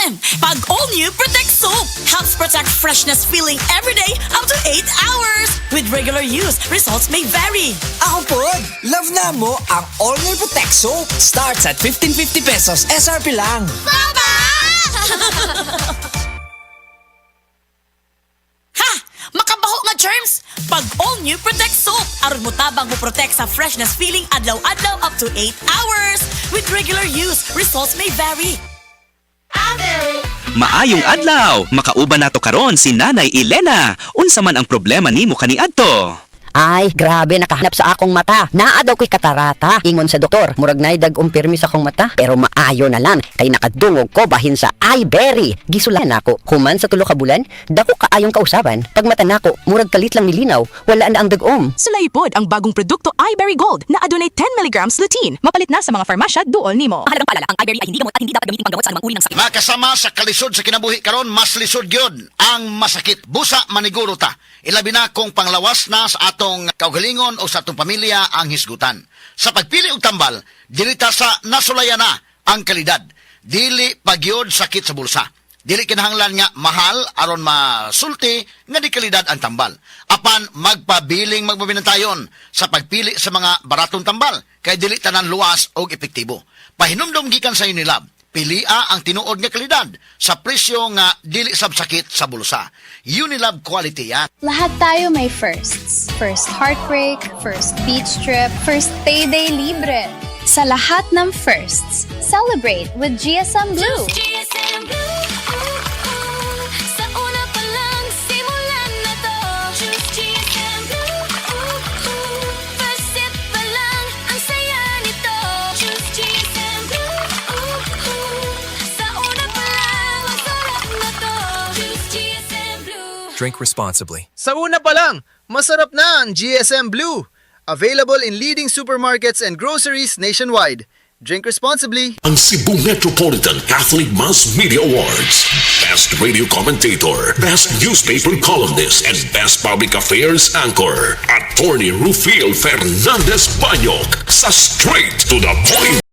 Pag all-new Protect Soap helps protect freshness feeling every day up to 8 hours. With regular use, results may vary. Ako po, love na mo ang all-new Protect Soap. Starts at 1550 pesos, SRP lang. Baba! Ha! Makabaho nga germs! Pag all-new Protect Soap, aron mo tabang mo protect sa freshness feeling adlaw-adlaw up to 8 hours. With regular use, results may vary. Maayong adlaw, makauban nato karon si Nanay Elena. Unsa man ang problema nimo kaniadto? Ay, grabe, nakahanap sa akong mata. Naa daw ko'y katarata. Ingon sa doktor, murag na'y dag-umpirmi sa akong mata. Pero maayo na lang, kay nakadungog ko bahin sa iBerry. Gisulan ako, human sa tulo ka bulan, dako kaayong kausaban. Pag mata nako, murag kalit lang nilinaw, wala na ang dag-om. Sulayipod ang bagong produkto iBerry Gold na adunay 10 mg lutein. Mapalit na sa mga farmasya duol nimo. Mahalagang paalala, ang iBerry ay hindi gamot at hindi dapat gamitin panggamot sa anumang uri ng sakit. Makasama sa kalisod sa kinabuhi karon, mas lisod gyud ang masakit. Busa maniguro ta. Ilabi na kung panglawas na sa atong kaugalingon o sa atong pamilya ang hisgutan. Sa pagpili og tambal, dilita sa nasulayan na ang kalidad. Dili pagyod sakit sa bulsa. Dili kinahanglan nga mahal aron masulti nga di kalidad ang tambal. Apan magpabiling magbabinantayon sa pagpili sa mga baratong tambal kay dili tanan luwas og epektibo. Pahinumdom gikan sa Unilab. Pilia ang tinuod nga kalidad sa presyo nga dili sabsakit sa bulsa. Unilab quality yan. Lahat tayo may firsts. First heartbreak, first beach trip, first payday libre. Sa lahat ng firsts, celebrate with GSM Blue. GSM Blue, sa una pa lang, simulan na to. Choose GSM Blue, first sip pa lang, ang saya nito. Choose GSM Blue, sa una pa lang, ang sarap na to. Choose GSM Blue. Drink responsibly. Sa una pa lang, masarap na ang GSM Blue. Available in leading supermarkets and groceries nationwide. Drink responsibly. Ang Cebu Metropolitan Catholic Mass Media Awards. Best Radio Commentator, Best Newspaper Columnist, and Best Public Affairs Anchor. Attorney Rufil Fernandez Banyok sa Straight to the Point